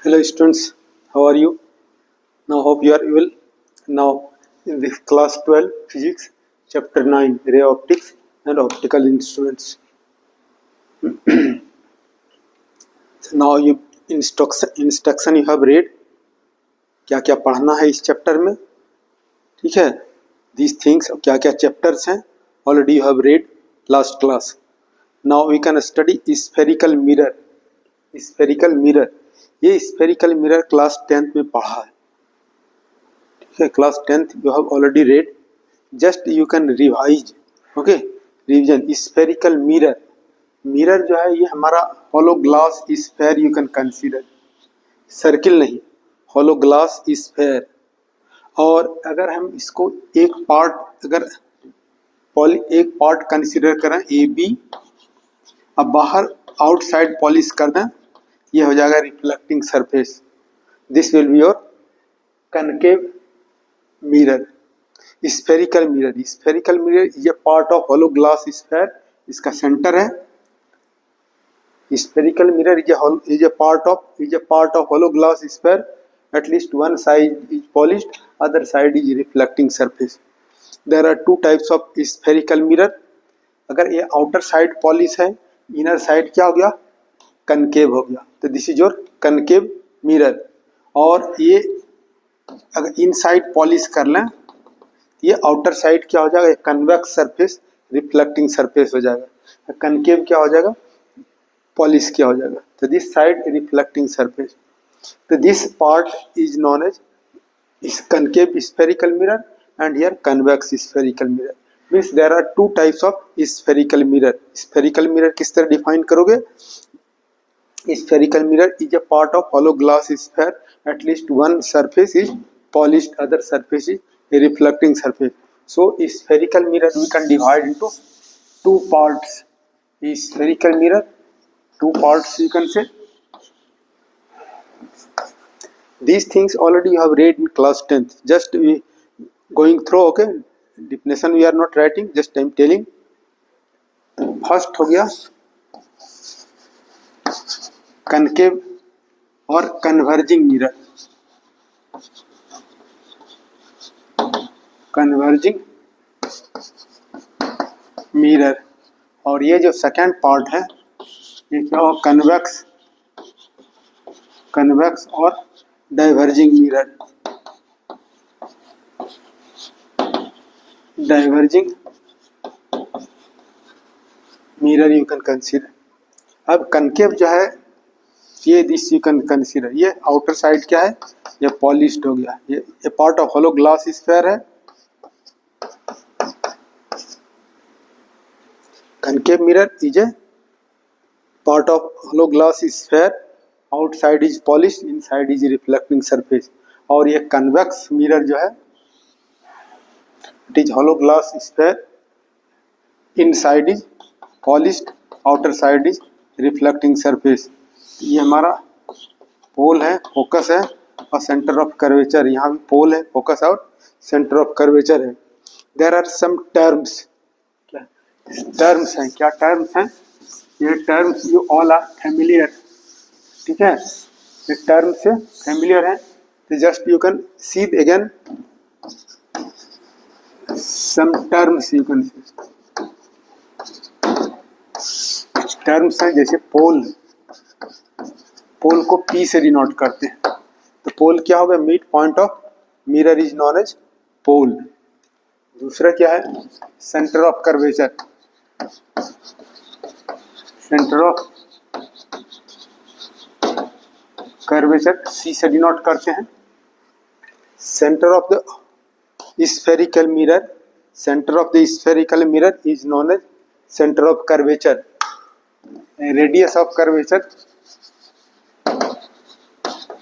Hello students, how are you? Now hope you are well. Now in this class 12 physics chapter 9 ray optics and optical instruments. Now you instruction you have read. क्या क्या पढ़ना है इस chapter में, ठीक है. These things क्या क्या चैप्टर्स हैं already you have read last class. Now we can study spherical mirror. Spherical mirror, ये स्फेरिकल मिरर क्लास 10th में पढ़ा है, ठीक है. Class 10th you have already read, just you can revise. Okay, revision. Spherical mirror, mirror जो है ये हमारा hollow glass sphere you can consider, circle नहीं, होलो ग्लास स्फेयर. और अगर हम इसको एक पार्ट कंसीडर करें ए बी, अब बाहर आउटसाइड पॉलिश कर दें, ये हो जाएगा reflecting surface. This will be your concave mirror. Spherical mirror, spherical mirror ये part of hollow glass sphere, इसका सेंटर है. Spherical mirror is a part of hollow glass sphere. At least one side is polished, other side is reflecting surface. There are two types of spherical mirror. अगर ये outer side polish है, inner side क्या हो गया, concave हो गया, तो this is your concave mirror. और ये अगर इन साइड पॉलिश कर लें, ये आउटर साइड क्या हो जाएगा, कन्वेक्स सरफेस, रिफ्लेक्टिंग सरफेस हो जाएगा. कनकेव क्या हो जाएगा, पॉलिश क्या हो जाएगा, तो दिस साइड रिफ्लेक्टिंग सरफेस. तो this part is known as is concave spherical mirror and here convex spherical mirror. Means there are two types of spherical mirror. Spherical mirror किस तरह डिफाइन करोगे, spherical mirror is a part of hollow glass sphere. At least one surface is polished, other surface is a reflecting surface. So spherical mirror we can divide into two parts. Spherical mirror, two parts you can say. These things already you have read in class 10th. Just we going through. Okay, definition we are not writing, just I am telling. First हो गया concave और converging mirror. Converging mirror. और ये जो second part है ये क्या हो, कन्वेक्स और diverging mirror. Diverging mirror you can consider. अब कनकेव जो है ये दिस यू कैन कंसीडर, ये आउटर साइड क्या है, ये पॉलिश्ड हो गया, ये part of hollow glass sphere है. Concave mirror is a part of hollow glass sphere, outside is polished, inside is reflecting surface. और ये कन्वेक्स मिरर जो है it is hollow glass sphere, inside is polished, outer side is reflecting surface. ये हमारा पोल है, focus है और centre of curvature. यहाँ भी पोल है, फोकस और सेंटर ऑफ कर्वेचर है. There are some terms. क्या टर्म्स हैं, क्या टर्म्स हैं, ये terms you all are familiar, ठीक है. ये टर्म्स से फैमिलियर है, तो just you can see again some terms you can see. Terms हैं जैसे पोल, पोल को P से डिनोट करते हैं, तो पोल क्या होगा, mid point of mirror is known as pole. दूसरा क्या है, centre of curvature, centre of curvature C से डिनोट करते हैं. Centre of the spherical mirror, centre of the spherical mirror is known as centre of curvature. Radius of curvature,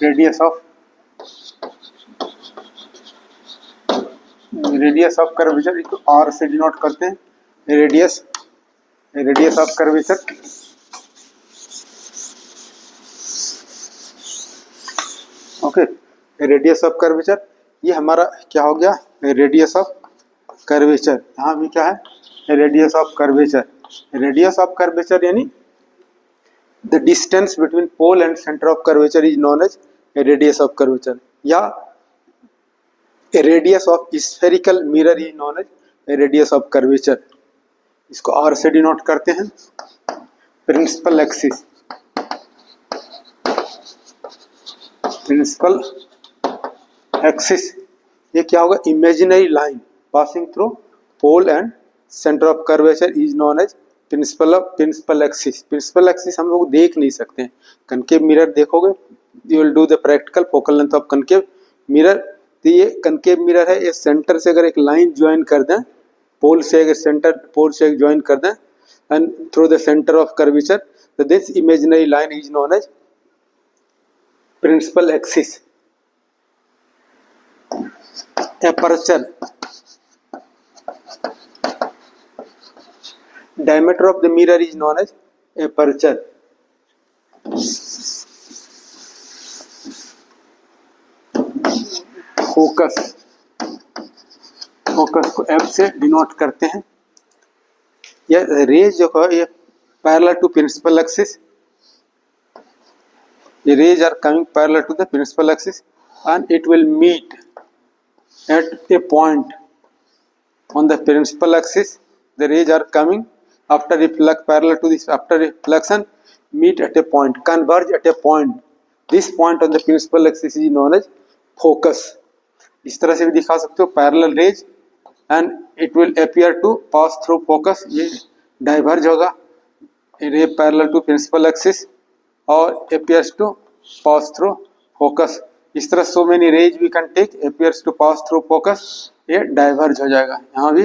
radius of curvature इसको R से denote करते हैं. Radius of curvature. Okay, radius of curvature ये हमारा क्या हो गया, radius of curvature. यहाँ भी क्या है, radius of curvature. Radius of curvature यानी the distance between pole and center of curvature is known as radius of curvature, या a radius of spherical mirror is known as a radius of curvature. इसको R से denote करते हैं. Principal axis, principal axis ये क्या होगा? Imaginary line passing through pole and centre of curvature is known as principal axis. Principal axis हम लोग देख नहीं सकते हैं. कनकेव मिरर देखोगे, you will do the practical focal length of concave mirror. तो ये कनकेव मिरर है, ये सेंटर से अगर एक लाइन ज्वाइन कर दें, पोल से अगर सेंटर पोल से ज्वाइन कर दें and through the centre of curvature, तो this imaginary line is known as principal axis. aperture, diameter of the mirror is known as aperture. Focus, focus को F से डिनोट करते हैं. यह रेज जो है ये parallel to principal axis, the rays are coming parallel to the principal axis and it will meet at a point on the principal axis. The rays are coming after reflect parallel to this, after reflection meet at a point, converge at a point. This point on the principal axis is known as focus. इस तरह से भी दिखा सकते हो, parallel rays and it will appear to pass through focus. ये diverge होगा, ray parallel to principal axis और appears to pass through focus. इस तरह so many rays we can take, appears to pass through focus, ये diverge हो जाएगा. यहाँ भी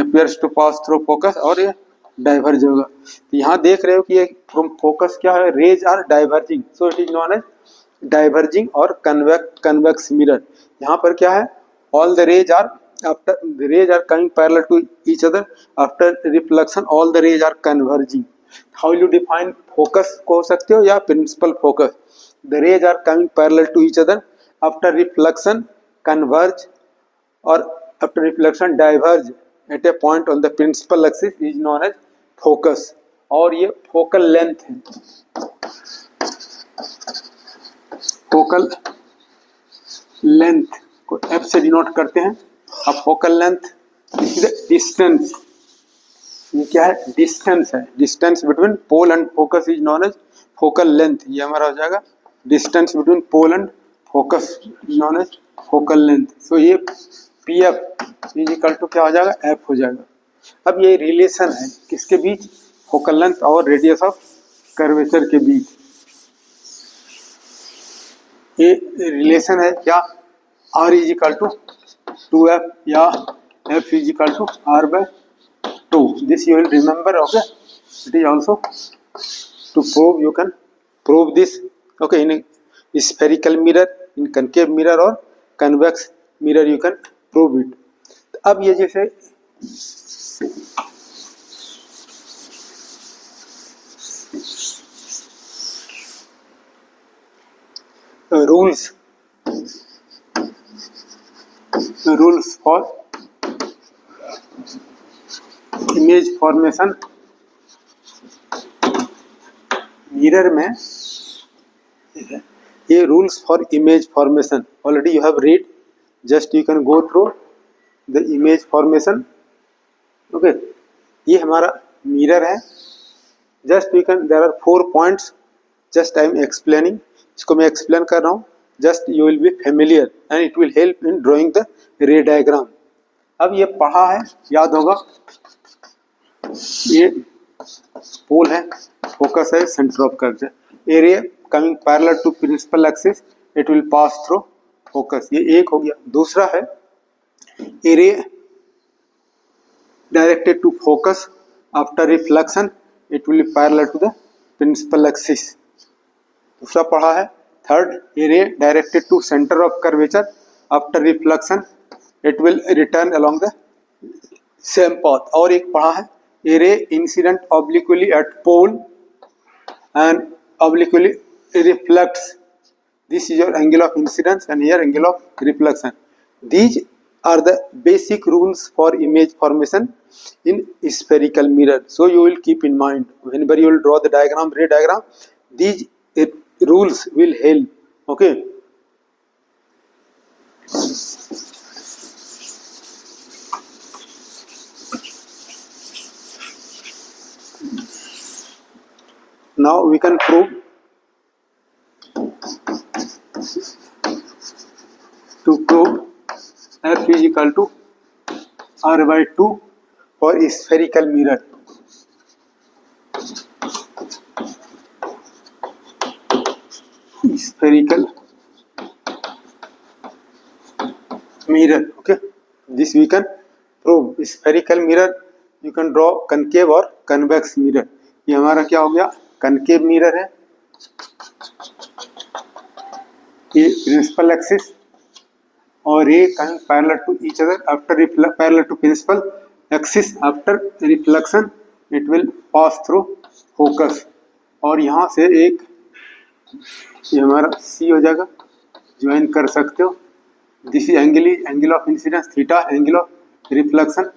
appears to pass through focus और ये diverge होगा. तो यहाँ देख रहे हो कि ये from focus क्या है, rays are diverging, so it is known as diverging और convex mirror. यहाँ पर क्या है, all the rays are after the rays are coming parallel to each other, after reflection all the rays are converging. How will you define focus को हो सकते हो या principal focus? The rays are coming parallel to each other, after reflection converge or after reflection diverge at a point on the principal axis is known as focus. और ये focal length है, focal length को F से denote करते हैं. अब focal length distance, ये क्या है, डिस्टेंस है. Distance between pole and focus is known as focal length. ये हमारा हो जाएगा distance between pole and focus is known as focal length. So ये P F is equal to क्या हो जाएगा, एफ हो जाएगा. अब ये रिलेशन है किसके बीच, फोकल लेंथ और रेडियस ऑफ कर्वेचर के बीच. ये रिलेशन है क्या, are is equal to 2f या f is equal to r by 2. This you will remember. Okay, it is also to prove, you can prove this. Okay, in a spherical mirror, in concave mirror or convex mirror you can prove it. अब ये जैसे rules for image formation. Mirror में ये rules for image formation already you have read, just you can go through the image formation. Okay, ये हमारा mirror है. Just you can, there are 4 points, just I am explaining. इसको मैं explain कर रहा हूँ, just you will be familiar and it will help in drawing the ray diagram. अब ये पढ़ा है, याद होगा. ये पोल है, फोकस है, centre of curvature. A ray coming parallel to principal axis, it will pass through focus. ये एक हो गया. दूसरा है a ray directed to focus, after reflection it will parallel to the principal axis. दूसरा पढ़ा है. Third, a ray directed to centre of curvature, after reflection it will return along the same path. और एक पढ़ा है, ray incident obliquely at pole and obliquely reflects. This is your angle of incidence and here angle of reflection. These are the basic rules for image formation in spherical mirror. So you will keep in mind whenever you will draw the diagram, ray diagram, these rules will help Okay. Now we can prove F is equal to R by 2 for spherical mirror. Spherical mirror. Okay, this we can prove. Spherical mirror you can draw concave or convex mirror. ये हमारा क्या हो गया, concave mirror है, ये principal axis और ये parallel to each other after parallel to principal axis after reflection it will pass through focus. और यहाँ से एक ये हमारा C हो जाएगा, ज्वाइन कर सकते हो. This is angle of incidence theta, angle of reflection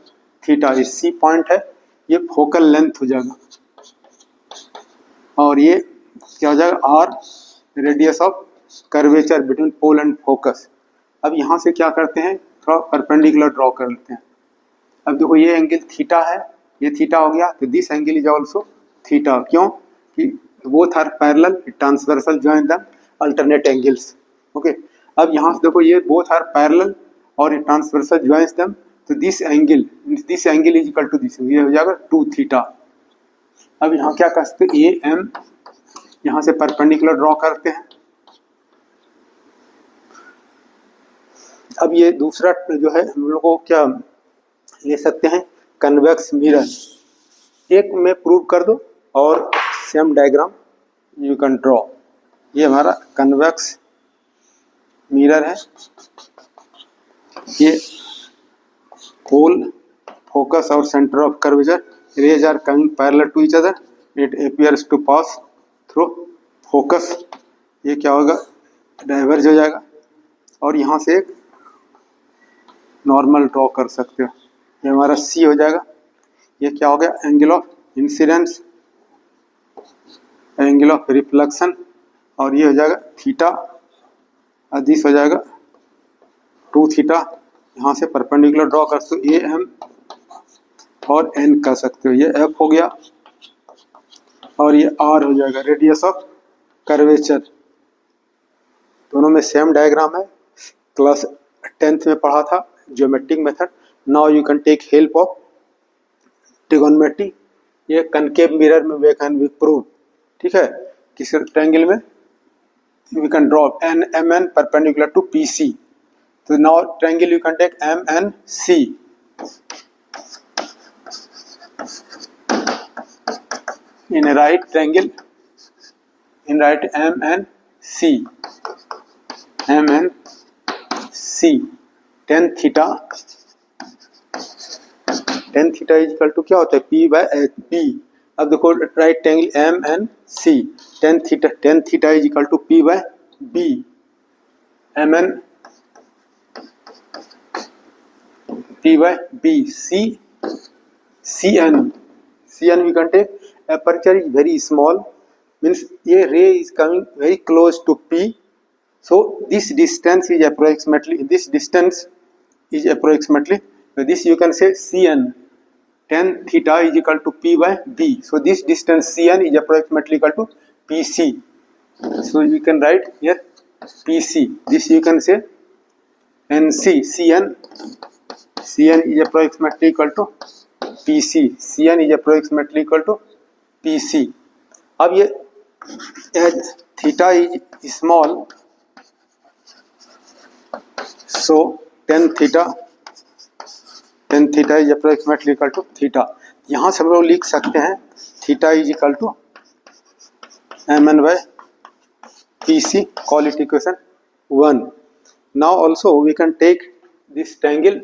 theta. ये C पॉइंट है, ये फोकल लेंथ हो जाएगा और ये क्या हो जाएगा, R radius of curvature between pole and focus. अब यहाँ से क्या करते हैं, थोड़ा परपेंडिकुलर ड्रॉ कर लेते हैं. अब देखो ये एंगल थीटा है, ये थीटा हो गया, तो this angle is also theta. क्यों कि both are parallel, transversal join the alternate angles. Okay, अब यहाँ से देखो ये बोथ आर पैरेलल और ट्रांसवर्सल जॉइंस देम, तो this angle is equal to this, ये हो जाएगा 2 थीटा. अब यहाँ क्या कर सकते हैं, ए एम यहाँ से परपेंडिकुलर ड्रॉ करते हैं. अब ये दूसरा जो है हम लोग को क्या ले सकते हैं, कन्वेक्स मिरर. एक में प्रूव कर दो और same diagram you can draw. ये हमारा कन्वेक्स मिरर है, ये पोल, फोकस और centre of curvature, rays are coming parallel to each other, it appears to pass through focus. ये क्या होगा, डाइवर्ज हो जाएगा और यहाँ से एक नॉर्मल ड्रॉ कर सकते हो. ये हमारा C हो जाएगा. ये क्या हो गया, angle of incidence, angle of reflection और ये हो जाएगा थीटा, और दिस हो जाएगा 2 थीटा. यहाँ से परपेंडिकुलर ड्रॉ कर सकते हो, ए एम और एन कर सकते हो. ये F हो गया और ये R हो जाएगा, रेडियस ऑफ कर्वेचर. दोनों में सेम डायग्राम है, क्लास 10th में पढ़ा था geometric method. Now you can take help of trigonometry. ये कनकेव मिरर में वे कैन बी प्रूव. ठीक है, किस ट्रायंगल में we can draw an M N perpendicular to P C. तो now triangle you can take M N C. in a right triangle, in right M and C, M and C, tan theta is equal to क्या होता है, P by B. अब देखो right triangle M and C, tan theta is equal to P by B, M and P by B, CN we can take. Aperture is very small, means a ray is coming very close to P, so this distance is approximately so this you can say CN, tan theta is equal to P by B, so this distance CN is approximately equal to PC. So you can write here PC, this you can say NC. CN is approximately equal to PC, CN is approximately equal to PC. अब ये theta is small, so tan theta is approximately equal to theta. यहाँ से हम लोग लिख सकते हैं theta is equal to M N by P C. Call it equation 1. Now also we can take this triangle.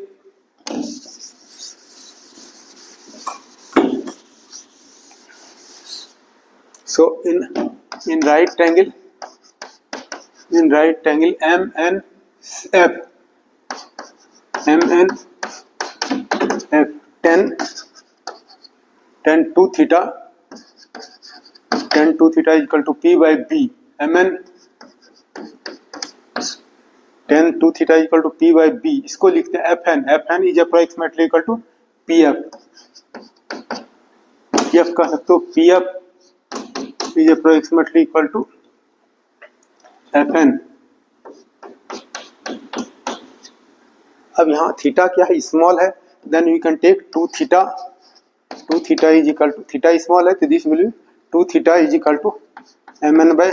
So in right triangle MNF tan 2 theta is equal to P by B. MN tan 2 theta equal to P by B, इसको लिखते हैं F N. F N is approximately equal to P F. P F कह सकते हो, P F is approximately equal to F N. अब यहाँ theta क्या है, स्मॉल है, then we can take 2 theta. 2 theta is equal to, theta small है तो this will be 2 theta is equal to M N by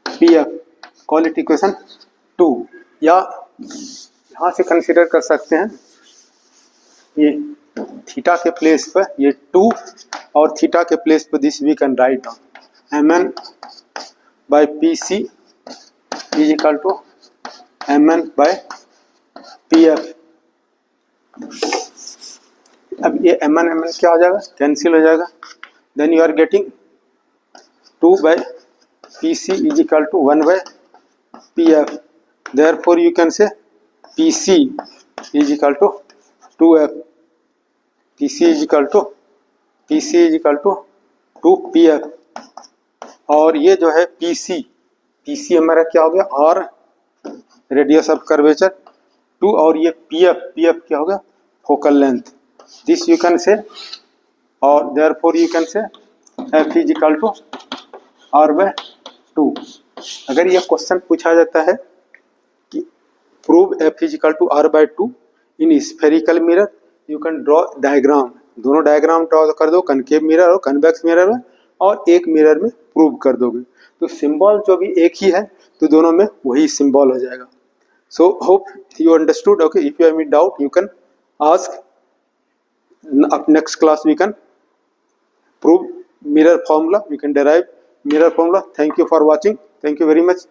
P F. Call it equation 2. या यहाँ से कंसिडर कर सकते हैं ये थीटा के प्लेस पर ये 2 और थीटा के प्लेस पर this we can write down M N by P C is equal to M N by P F. अब ये एम एन क्या हो जाएगा, कैंसिल हो जाएगा. Then you are getting 2 by P C is equal to 1 by P F. Therefore you can say P C is equal to 2 F. P C is equal to 2 P F. और ये जो है P C हमारा क्या हो गया, are radius of curvature 2, और ये पी एफ क्या हो गया, focal length. This you can say, और therefore you can say F is equal to R by 2. अगर ये क्वेश्चन पूछा जाता है कि prove F is equal to R by 2 in spherical mirror, you can draw diagram. दोनों diagram draw कर दो, कनकेव मिरर और कन्वेक्स मिरर में, और एक मिरर में प्रूव कर दोगे तो सिंबल जो भी एक ही है तो दोनों में वही सिंबल हो जाएगा. So hope you understood. Okay, if you have any doubt you can ask. Up next class we can prove mirror formula, we can derive mirror formula. Thank you for watching. Thank you very much.